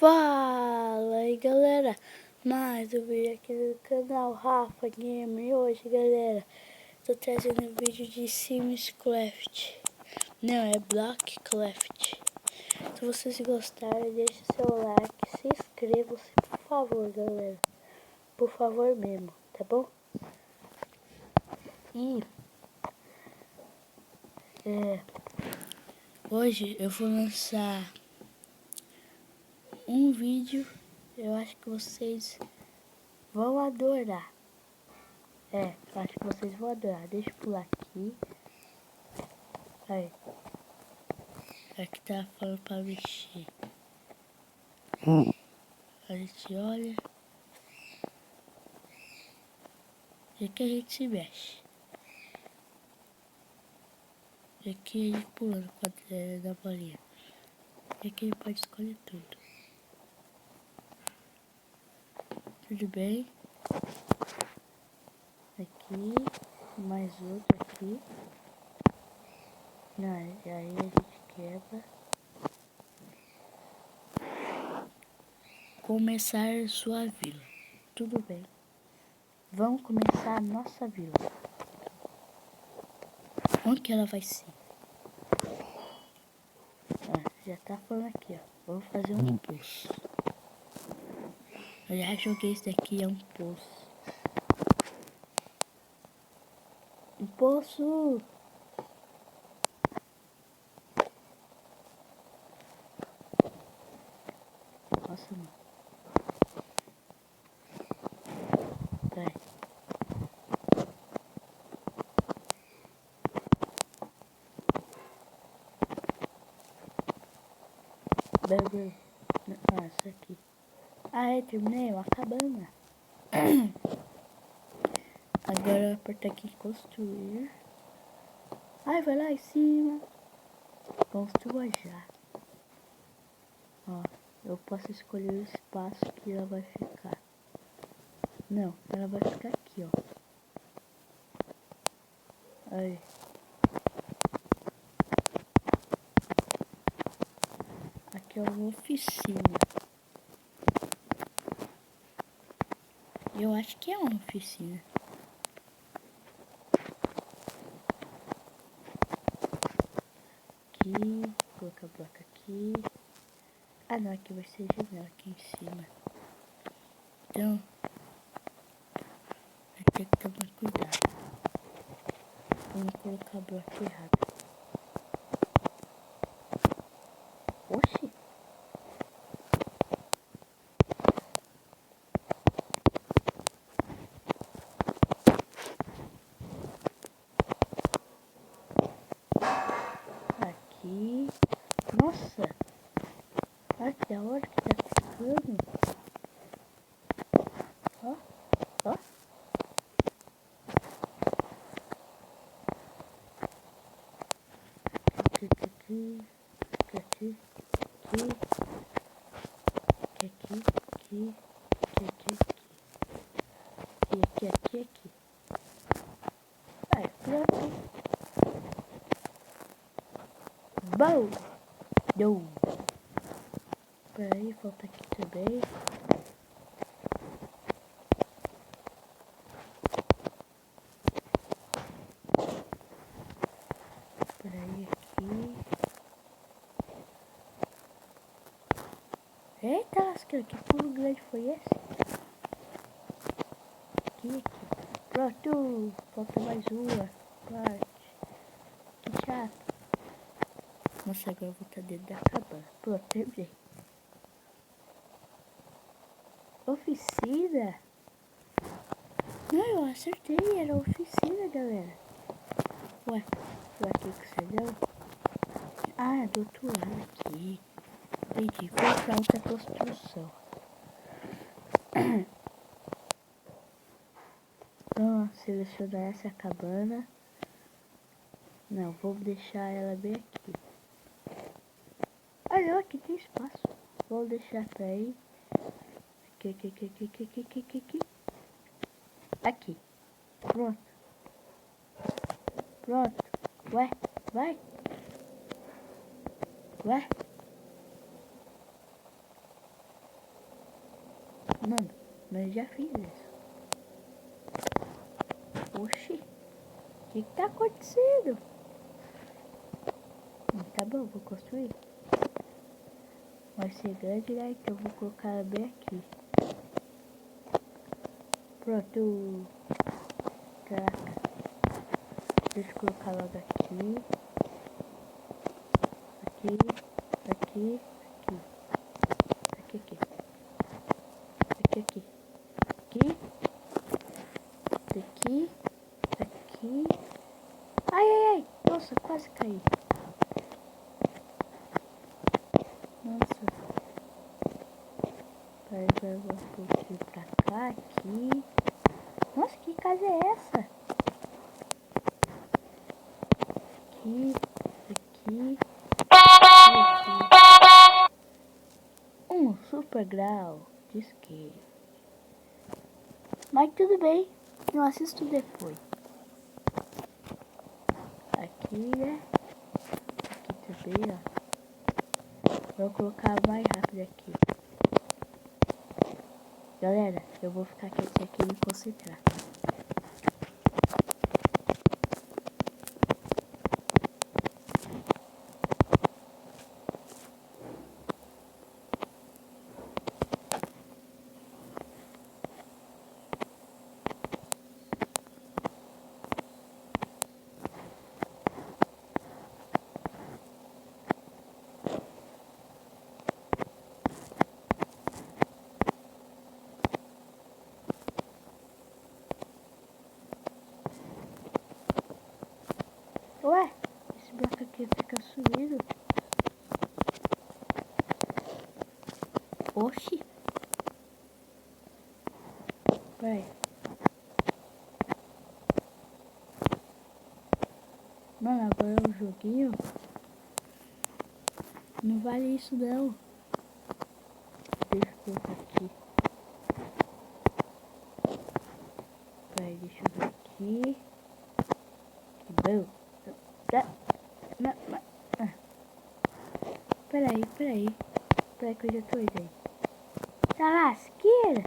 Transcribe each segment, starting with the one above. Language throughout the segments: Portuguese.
Fala aí galera, mais um vídeo aqui no canal Rafa Game. E hoje galera, tô trazendo um vídeo de Sims Craft. Não, é Blockcraft. Se vocês gostarem, deixe seu like, se inscrevam-se por favor galera. Por favor mesmo, tá bom? E hoje eu vou lançar um vídeo, eu acho que vocês vão adorar. Eu acho que vocês vão adorar. Deixa eu pular aqui. Aí. Aqui tá falando pra mexer. A gente olha. E aqui a gente se mexe. E aqui a gente pulando na bolinha. E aqui a gente pode escolher tudo. Tudo bem? Aqui. Mais outro aqui. Não, e aí a gente quebra. Começar sua vila. Tudo bem. Vamos começar a nossa vila. Onde que ela vai ser? Já tá falando aqui, ó. Vamos fazer um poço. Eu já joguei isso daqui, é um poço. Um poço! Nossa, mano. Vai. Bebê. Ah, isso aqui. Ah, terminei, uma cabana. Agora aperta aqui em construir. Ai, vai lá em cima. Construa já. Ó, eu posso escolher o espaço que ela vai ficar. Não, ela vai ficar aqui, ó. Aí. Aqui é uma oficina. Eu acho que é uma oficina. Aqui, colocar a placa aqui. Ah não, aqui vai ser janela aqui em cima. Então, vai ter que tomar cuidado. Vamos colocar a bloco errado. Oxi! Aqui. Nossa! Olha que da hora que tá ficando. Ó, ó. Aqui, aqui, aqui, aqui, aqui, aqui, aqui, aqui, aqui, aqui. Aí, pronto. Bom! Deu! Peraí, falta aqui também. Peraí, aqui. Eita, lasca, que pulo grande foi esse? Aqui, aqui. Pronto! Falta mais uma parte. Que chato. Nossa, agora eu vou estar dentro da cabana. Pronto, terminei. Oficina? Não, eu acertei, era oficina, galera. Ué, foi aqui que você deu? Ah, do outro lado aqui. Entendi, foi pra outra construção. Então, selecionar essa cabana. Não, vou deixar ela bem aqui. Olha, aqui tem espaço. Vou deixar pra aí. Aqui. Aqui. Pronto. Pronto. Ué, vai. Ué. Mano, mas já fiz isso. Oxi. O que tá acontecendo? Tá bom, vou construir. Vai ser grande, né? Então eu vou colocar ela bem aqui. Pronto. Caraca. Deixa eu colocar logo aqui. Aqui. Aqui. Aqui. Aqui. Aqui. Aqui. Aqui. Aqui. Ai, ai, ai. Nossa, quase caí. Nossa. Agora vou um pouquinho pra cá, aqui. Nossa, que casa é essa? Aqui, aqui, aqui. Super grau de skate. Mas tudo bem, eu assisto depois. Aqui, né? Aqui também, ó. Vou colocar mais rápido aqui. Galera, eu vou ficar quietinho aqui e me concentrar. Ué, esse bloco aqui fica sumido. Oxi. Vai. Mano, agora é um joguinho. Não vale isso não. Deixa eu colocar aqui. Vai, deixa eu ver aqui. Bom. Peraí. Peraí que eu já tô indo aí. Tá lasqueira.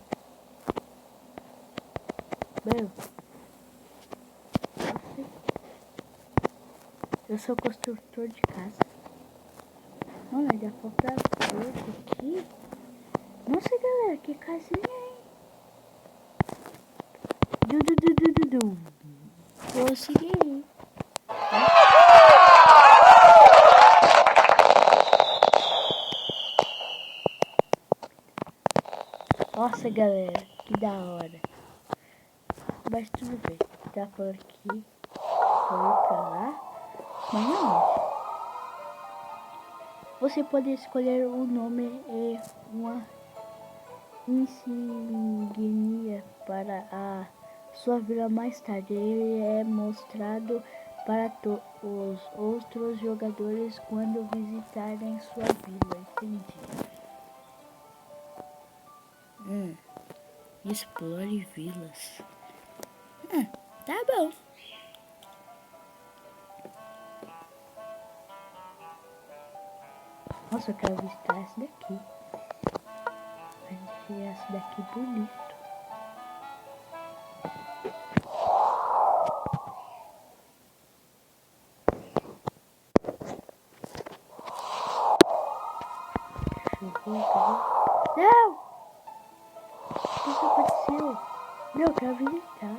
Bom. Eu sou construtor de casa. Mano, já falta pouco aqui. Nossa, galera, que casinha, hein? Consegui. Nossa, galera, que da hora. Mas tudo bem. Tá por aqui. Vou ir pra lá. Mas não. Você pode escolher o nome e uma insígnia para a sua vila mais tarde. Ele é mostrado para os outros jogadores quando visitarem sua vila. Entendi. Explore vilas. Tá bom. Nossa, eu quero visitar essa daqui. Achei essa daqui bonito. Não! O que aconteceu? Não, eu quero visitar.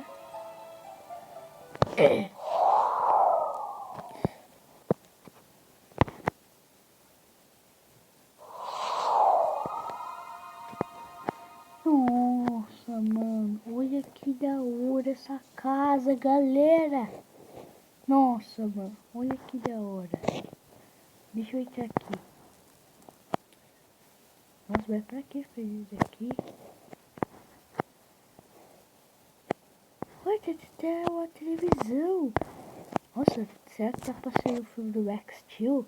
Nossa, mano. Olha que da hora essa casa, galera. Nossa, mano. Olha que da hora. Deixa eu entrar aqui. Nossa, mas pra que fazer isso aqui? Olha, tem uma televisão. Nossa, será que tá passando o filme do Max Steel?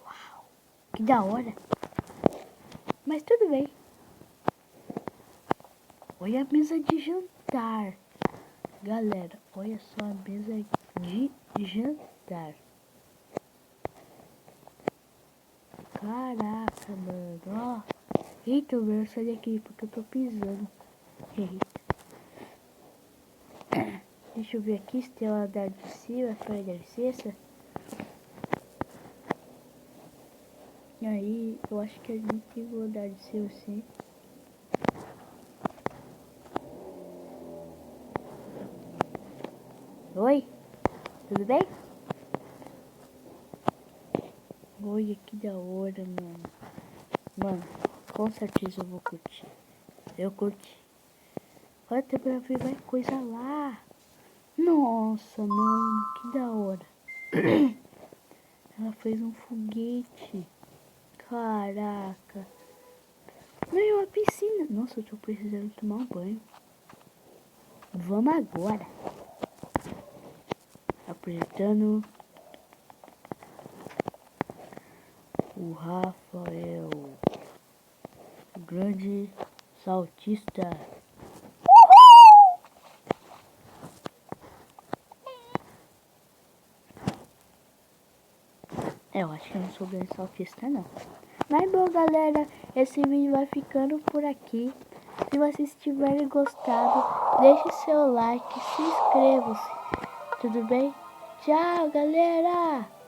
Uau, que da hora. Mas tudo bem. Olha a mesa de jantar. Galera, olha só a mesa de jantar. Caraca, mano, ó. Eita, meu, sai daqui porque eu tô pisando. Eita. Deixa eu ver aqui se tem um andar de cima, para dar licença. E aí, eu acho que a gente tem um andar de cima, sim. Oi? Tudo bem? Olha que da hora, mano. Mano, com certeza eu vou curtir. Eu curti. Olha, tem pra ver mais coisa lá. Nossa, mano, que da hora. Ela fez um foguete. Caraca. Não, é uma piscina. Nossa, eu tô precisando tomar um banho. Vamos agora. Apresentando o Rafael, o grande saltista. Eu acho que eu não sou grande saltista, não. Mas bom, galera, esse vídeo vai ficando por aqui. Se vocês tiverem gostado, deixe seu like, se inscrevam-se. Tudo bem? Tchau, galera!